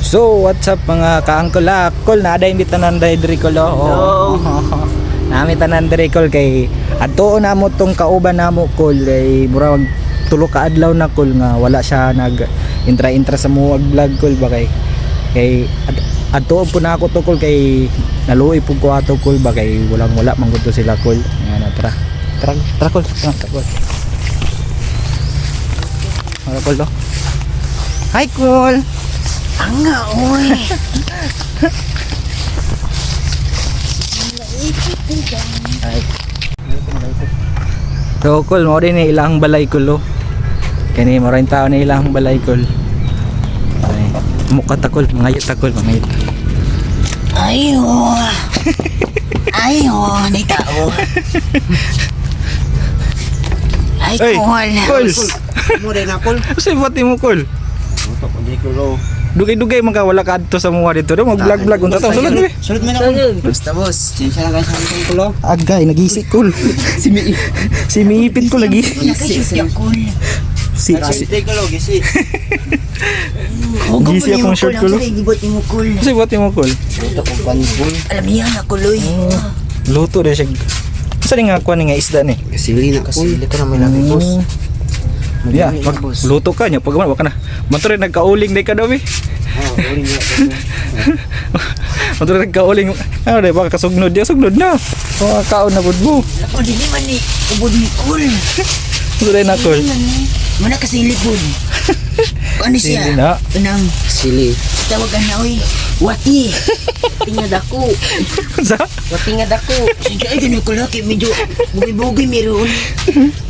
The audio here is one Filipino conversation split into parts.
So, what's up mga ka-angkol? Kol, naaday mi tanan diri kol. Oh. Nami tanan diri kol kay adto na mo tong kauban namo kol kay murag tulo ka adlaw na kol nga wala siya nag intra sa mo vlog kol ba kay adto po na ako to kol kay naluoy pug ko ato kol ba kay wala man gud to sila kol. Nga na tara kol. Wala kol do. Hi kol. Anga, oy. So kol mo din ilang balay kol. Kani mo rin tao na ilang balay kol. Ay, mukha takol, mangayot takol, mangayot. Ayo. Ayo, ni tao. Ay, Ay, kol. kol. Mo rin akol. Kasi pati mo kol. Utok ko di ko lo. Dugay-dugay man ka wala ka adto sa mga dito. Mo vlog unta ta sulod mi. Sulod man ako. Basta boss. Sinsya lang guys ang kulo. Agay nagisi kol. Si Miipit ko lagi. Nakashoot ya, kol. Si Sige ko lo gisi. Gisi akong short, kol. Gibot mo, kol. Kasi pati mo kol. Utok ko pankol. Alam niya na, kuloy. Luto rin siya. Kasi nga kuha nga isda ni. Kasili na kasili ka na may lagi boss. Yeah, luto ka niya pag wala ka na. Manto rin nagkauling day ka daw eh. Uli nga. Manto rin nagkauling. Ano day baka kasugnod dia sugnod na. O kaon na pud mo. Ako, di naman ni. Ubod ni, kol. Ito rin na kol. Mana kasili, kol. Ano siya? Sili na. Unang, Sili. tawagan na, oy. Wati. Tingad ako. Sa? Tingad ako. Sige, ay, ganun ko laki. Medyo bugi-bugi meron.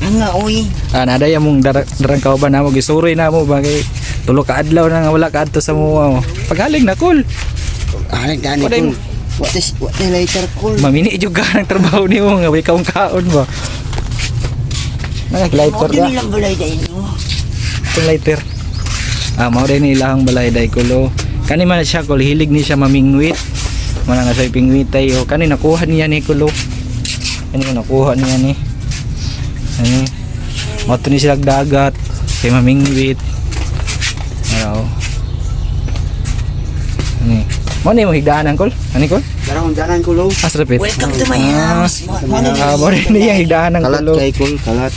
Anga, oy. Nada ya mong darang kauban na mo gisuroy na mo bagay tulo ka adlaw na nga wala ka adto sa mo. Pagaling na kol. Alang dani Waday kol. What is later kol? Mamini jud ka ng trabaho nimo nga way kaong kaon ba. Nag-lighter Huwag da. nilang balay dahil mo. Itong lighter. Mao din ilahang balay day kulo. Kani man siya kol hilig ni siya mamingwit. Mana nga sa pingwitay o kani nakuha niya ni kulo. Kani nakuha niya ni. Ani. Mato ni sila dagat kay mamingwit. Ano. Ani. Mo ni mo higdaanan kol? Ani kol? Darang danan ko lo. Asrapit. Welcome to my house. Mo rin niya higdaanan Kalat kulo. kay kol, kalat.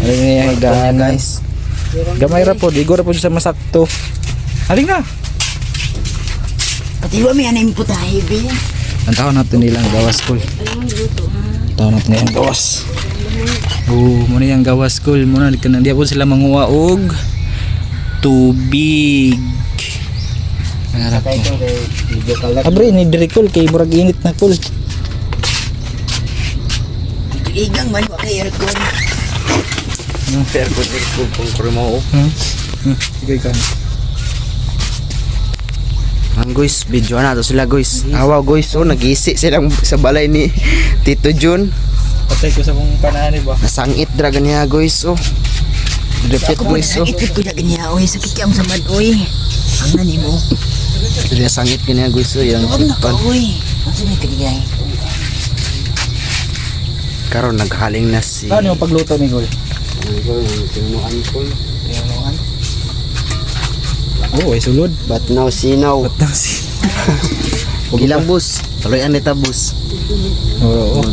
Ano niya higdaanan. Gamay ra po, igo ra po sa masakto. Aling na. Pati ba may anay mo putahe, be? Ang tao natin nilang gawas kol. Tao natin nilang gawas. Muna yung gawas kol. Muna di po sila manguha og tubig. Harap Kay mo. kol kay video kalat. Abre ni diri kol kay murag init na kol. Igang man, wak kay aircon. Fair ko pong kremo. Sige ka. Ang guys, video na to sila guys. Awa guys, oh nagisi silang sa balay ni Tito Jun. Patay ko sa kong panani ba? Nasangit dragon niya guys, oh. Repeat Ako mo guys, oh. nakakit ko na ganyan, oy. Sakit kayang samad, oy. Ang nani mo. Dia sangit kanya guys, oh yang Huwag na ka, pan. oy. Ang sinay kagayay. Karon naghaling na si. Ano yung pagluto ni kol? Tinuan ko. Oo, ay sulod. But now sinaw. Batang si. Gilang bus. Tuloyan nita bus. Oo.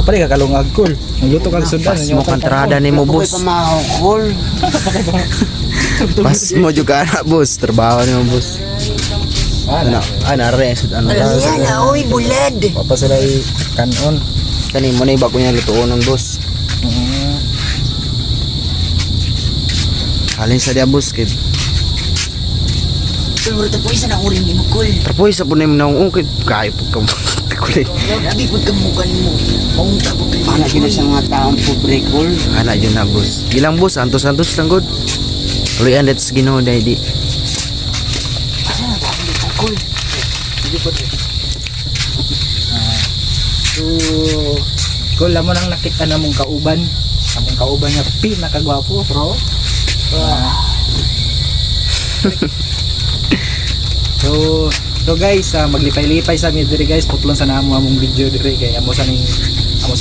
Pare ka kalungag kol. Magluto ka sundan. Pas mo kontrada ni mo bus. Pas mo juga anak bus. Terbawa ni mo bus. Ano? Ano re sud ano. Alam niya na, oy. Bulad. Papa sila kanon. Kani mo na iba ko niya lutuon ng bus. Halin sa dia bus kid. Pero ito po isa na uring ni mo, kol. Tapoy sa punim na ungkit kay pud ka kulit. Labi po kamukan mo. Maunta po kayo. Ana gina sa mga taong pobre kol. Ana yun na bus. Gilang bus antos lang good. Tuloyan det sa Ginoo dai di. Asa na tayo dito, kol? So, kol mo nang nakita na mong kauban. Among kauban niya pinakagwapo, bro. So guys, maglipay-lipay sa mi diri guys, putlon sa namo among video diri kay amo sa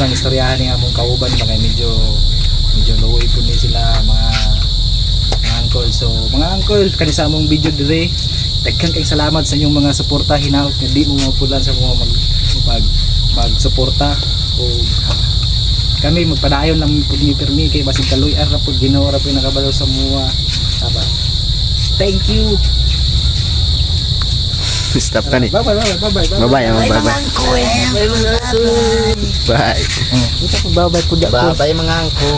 istoryahan ni among kauban baka medyo low ni sila mga uncle. So mga uncle kani sa among video diri Daghan kay salamat sa inyong mga suporta hinaot nga di mo mapulan sa mga magsuporta o kami magpadayon lang pud ni Permi kay basig kaluy-an ra pud Ginoo ra pud nakabalo sa mga taba. Thank you. Stop ka ni. Bye bye. Bye-bye. Ay, Bye-bye. mga angkoy. Bye. Ito po bye bye pud ako. Bye, mga angkoy.